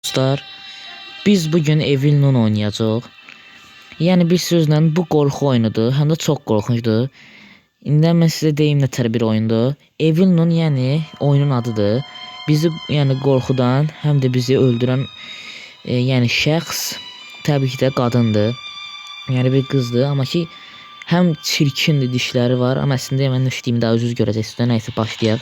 Dostlar, biz bugün Evil Nun oynayacağıq. Yəni bir sözlə bu qorxu oyunudur, həm də çox qorxuncdur. İndi mən sizə deyim nə tər bir oyundur. Evil Nun yəni oyunun adıdır. Bizi yəni qorxudan, həm də bizi öldürən yəni şəxs təbii ki də qadındır. Yəni bir qızdır, amma ki həm çirkindir, dişləri var, amma əslində mən düşdüyüm daha üz görəcəksiniz. Nəysə başlayaq.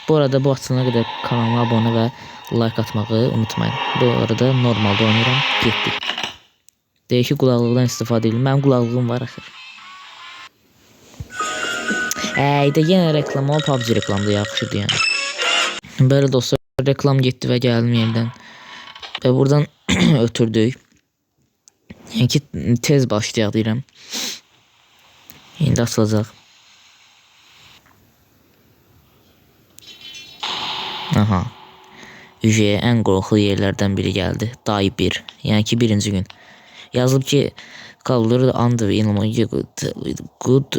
Bu arada bu açılana qədər kanalıma abunə və like atmağı unutmayın. Bu arada normalde oynayıram. Getdik. Deyək ki qulaqlıqdan istifadə edelim. Mənim qulaklığım var axı. Də yenə reklam o PUBG reklamda yaxşıdır yəni. Belə dostlar, reklam getdi və gəldim yenidən. Və buradan ötürdük. Yəni ki tez başlayaq deyirəm. İndi açılacaq. Aha. Ücəyə ən qorxulu yerlərdən biri gəldi. Day 1. Yəni ki birinci gün. Yazılıb ki kalır under good.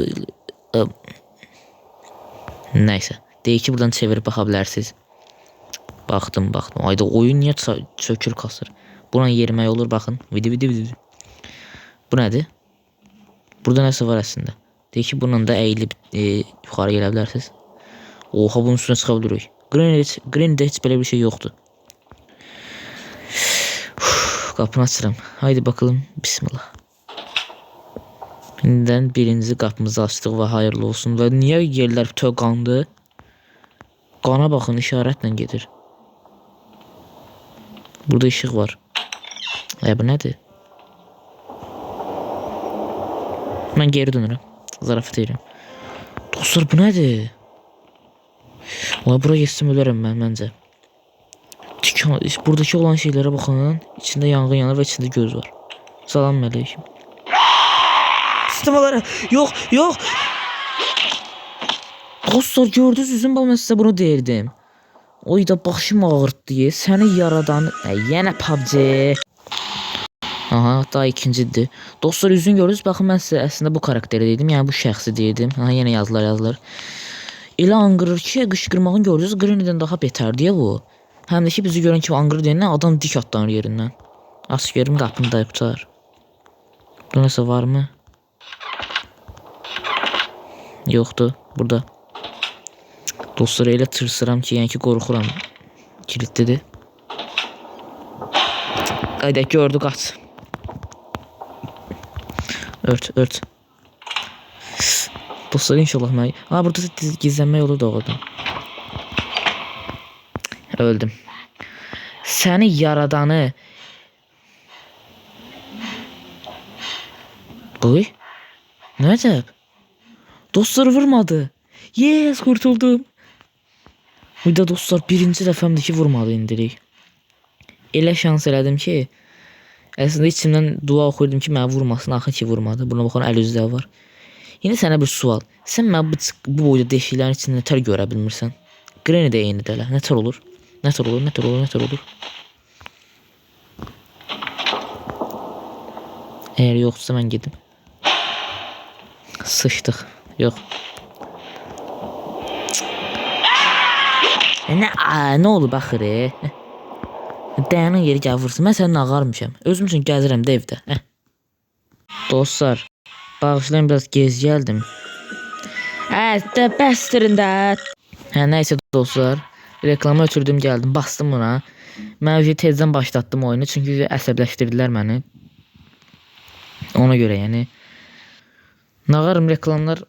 Nəysə. Deyək ki buradan çevirib baxa bilərsiniz. Baxdım. Ayda oyun niyə çökür kasır? Buradan yerimək olur baxın. Vidi. Bu nədir? Burada nəsə var əslində. Deyək ki bununla da əyilib yuxarı gələ bilərsiniz. Oha bunun üstünə çıxa bilirik. Green'de heç belə bir şey yoxdur. Qapını açıram. Haydi bakalım. Bismillah. İndən birinci qapımızı açdıq və hayırlı olsun. Və niyə yerlər bütöv qandı? Qana baxın, işarətlə gedir. Burada işıq var. Bu nədir? Mən geri dönürəm. Zarafat edirəm. Dostlar bu nədir? Valla buraya geçsem ölərəm mən məncə. Buradakı olan şeylərə baxın. İçində yanğın yanır və içində göz var. Salam əleykum. Sistemalara. Yox. Dostlar gördünüz üzüm bal mən sizə bunu deyirdim. Oy da başım ağırtdı. Səni yaradan. Yenə PUBG. Aha daha ikincidir. Dostlar üzün gördünüz. Baxın mən sizə əslində bu karakteri dedim. Yəni bu şəxsi deyirdim. Aha yenə yazılar. Elə anqırır ki, qışqırmağın gördünüz, Green'dən daha betərdir bu. Həm də ki bizi görən kimi anqırır deyəndən adam dik atlanır yerindən. Aç görüm qapını da tutar. Burada nəsə var mı? Yoxdur burada. Dostlar elə tırsıram ki, yəni ki qorxuram. Kilitlidir. Haydi gördü qaç. Ört. Dostlar inşallah mən... burada gizlənmək olur da oradan. Öldüm. Səni yaradanı... Oy. Nə əcəb? Dostlar vurmadı. Yes, kurtuldum. Burada dostlar birinci dəfəmdir ki vurmadı indirik. Elə şans elədim ki... Əslində içimdən dua oxuyordum ki mənə vurmasın. Axı ki vurmadı. Buna baxan əl üzdə var. Yine sənə bir sual. Sən mən bu boyda deşiklərin içində nətər görə bilmirsən? Granny də eynidir elə. Nətər olur? Əgər yoxdursa mən gedim. Sıçdıq. Yox. Nə olub axırı? Dayanın yeri gəl vursun. Mən sənin ağarmışam. Özüm üçün gəzirəm də evdə. Dostlar. Bağışlayın biraz gez gəldim. Bəstirin də. Nəysə dostlar. Reklamı ötürdüm gəldim. Bastım buna. Mən tezdən başlatdım oyunu. Çünki əsəbləşdirdilər məni. Ona görə yəni. Nağarım reklamlar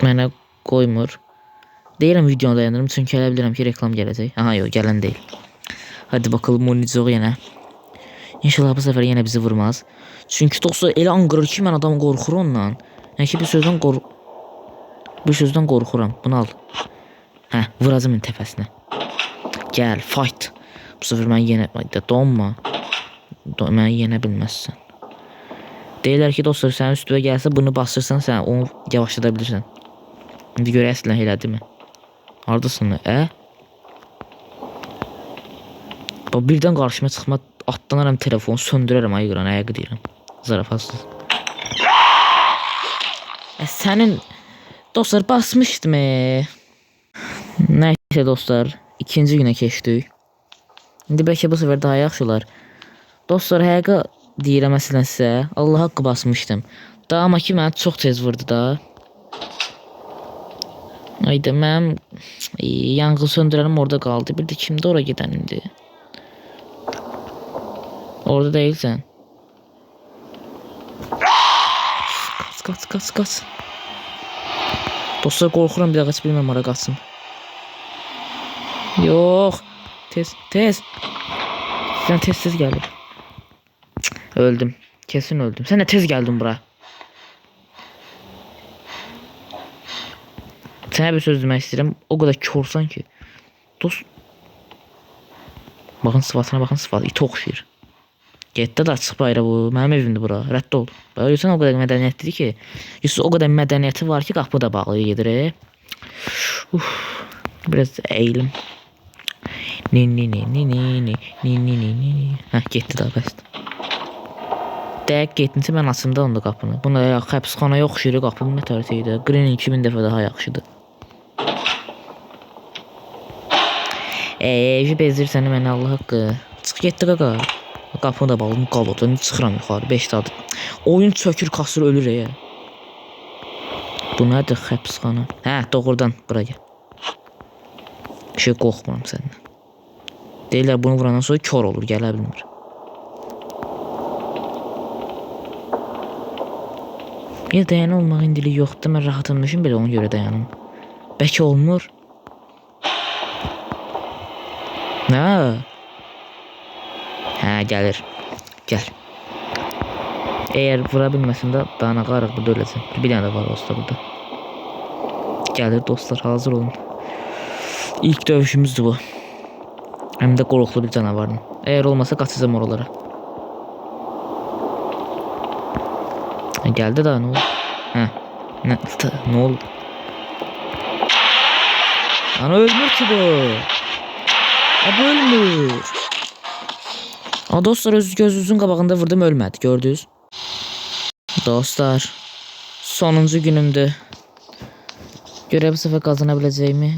mənə qoymur. Deyirəm videonu dayanırım. Çünki elə bilirəm ki reklam gələcək. Aha yox gələn deyil. Hadi bakalım oynayacaq yenə. İnşallah bu səfər yenə bizi vurmaz. Çünki dostlar elə anqırır ki mən adam qorxur ondan. Yəni ki bir sözdən qorxuram. Bunu al. Vuracağım təpəsinə. Gəl fight. Bu səfər mən yenə donma. Məni yenə bilməzsən. Deyirlər ki dostlar sənin üstünə gəlsə bunu basırsan sən onu yavaşlada bilirsən. İndi görək əslən elədi mi? Hardasın? Birdən qarşıma çıxma atlanarım telefonu söndürərəm ayıqıran ayağı deyirəm. Zarafatsız. Sənin dostlar basmışdım. Nəysə dostlar ikinci günə keçdik. İndi bəlkə bu səfər daha yaxşı olar. Dostlar, həqiqə deyirəm əslən sizə. Allah haqqı basmışdım. Daha amma ki məni çox tez vurdu da. Ayda mənim yanğın söndürənim orada qaldı. Bir də kimdə ora gedən indi? Orada değilsən. Kaç. Dostlar, qorxuram bir daha qaç bilməm ora qaçsın. Yox. Tez. Sən tez gəlir. Öldüm. Kesin öldüm. Sən də tez gəldin bura. Sənə bir söz demək istəyirəm. O qədər korsan ki. Dost. Baxın sıfatına, baxın sıfatı. İti oxşayır. Getdi də açıq bayra bu. Mənim evimdir bura. Rədd ol. Görürsən o qədər mədəniyyətlidir ki. Yusuf o qədər mədəniyyəti var ki, qapı da bağlı gedir. Biraz eğilim. Ni. Hə, getdi də bəsdir. Dəqiq getdinsə mən açımda onda qapını. Buna həbsxanaya oxşayır qapı. Nə tərtəydi. Green 2000 dəfə daha yaxşıdır. Bezir səni mənə Allah haqqı. Çıx getdi qaqa. Qapını da bağladım, qalırdı. Çıxıram yuxarı 5 saat. Oyun çökür, kasır, ölür ya. Bu nədir həbsxana? Hə, doğrudan bura gəl. Bir şey qorxmuram səndən. Deyirlər bunu vurandan sonra kör olur, gələ bilmir. Bir dayan olmaq indilik yoxdur. Mən rahatımmışım belə ona görə dayanım. Bəlkə olmur. Nə? Hə, gəlir. Gəl. Eğer vura bilməsin də dana qarıq burada öləcəm. Bir dənə də var dostlar burada. Gəlir dostlar, hazır olun. İlk dövüşümüzdür bu. Həm də qorxulu bir canavarın. Eğer olmasa qaçacağım oralara. Geldi daha ne oldu? Hə. Ne oldu? Ana ölmür ki bu. Abi ölmür. Dostlar, gözünüzün qabağında vurdum, ölmədi, gördünüz. Dostlar, sonuncu günümdür. Görə bu səfər qazana biləcəyimi,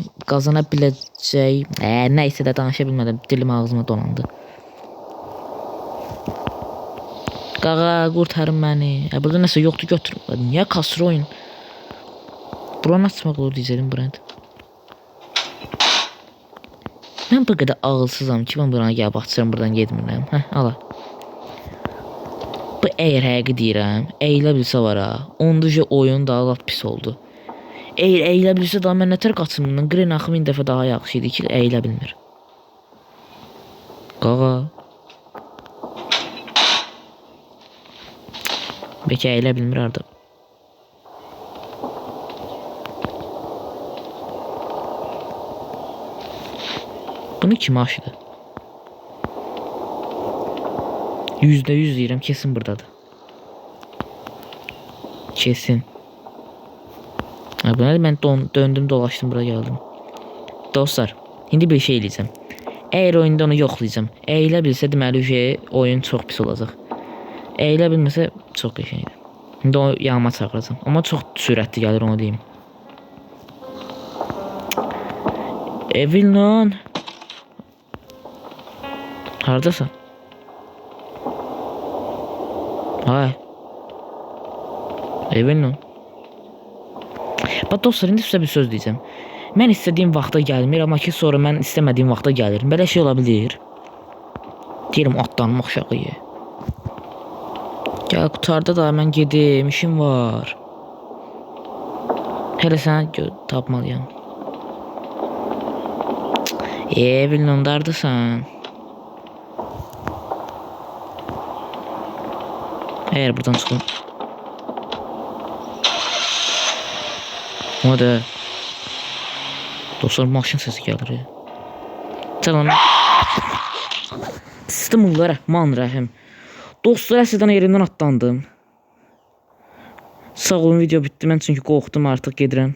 nəysə də danışa bilmədim, dilim ağzıma dolandı. Qaqa, qurtarın məni. Burada nəsə yoxdur, götürün. Niyə kasır oyun? Buranı açmaq olur diyəcəyim buraya. Mən bu qədər ağılsızam ki, mən buranı gəlib açıram, buradan getmirəm. Hə, ala. Bu eğer həqiqi deyirəm, eyilə bilsə var ha. Onduca oyun daha lap pis oldu. Eğer eyilə bilsə daha mən nətər qaçım bundan? Green axı 1000 dəfə daha yaxşı idi ki, eyilə bilmir. Qaqa. Bəlkə eyilə bilmir artıq. Bunu kim aşıdı? %100 deyirəm, kesin buradadır. Kesin. Mən döndüm, dolaşdım, bura gəldim. Dostlar, indi bir şey eləyəcəm. Eğer oyunda onu yoxlayacağım. Eyilə bilsə deməli ki, oyun çox pis olacaq. Eyilə bilməsə çox qəşəngdir. İndi o yanıma çağıracağım. Amma çox sürətli gəlir, onu deyim. Evilnon. Haradasan? Hay. Evilnon. Bax dostlar, indi sizə bir söz deyəcəm. Mən istədiyim vaxta gəlmir, amma ki sonra mən istəmədiyim vaxta gəlir. Belə şey ola bilir. Deyirəm atlanmaq uşağı. Gəl qutarda da mən gedim, işim var. Hələ səni tapmalıyam. Evilnon, dardasan? Eğer buradan çıkın. O da. Dostlar, maşın sesi gəlir ya. Salam. Bismillah Rəhman Rəhim. Dostlar, əslən yerindən atlandım. Sağ olun, video bitdi. Mən çünki qorxdum, artıq gedirəm.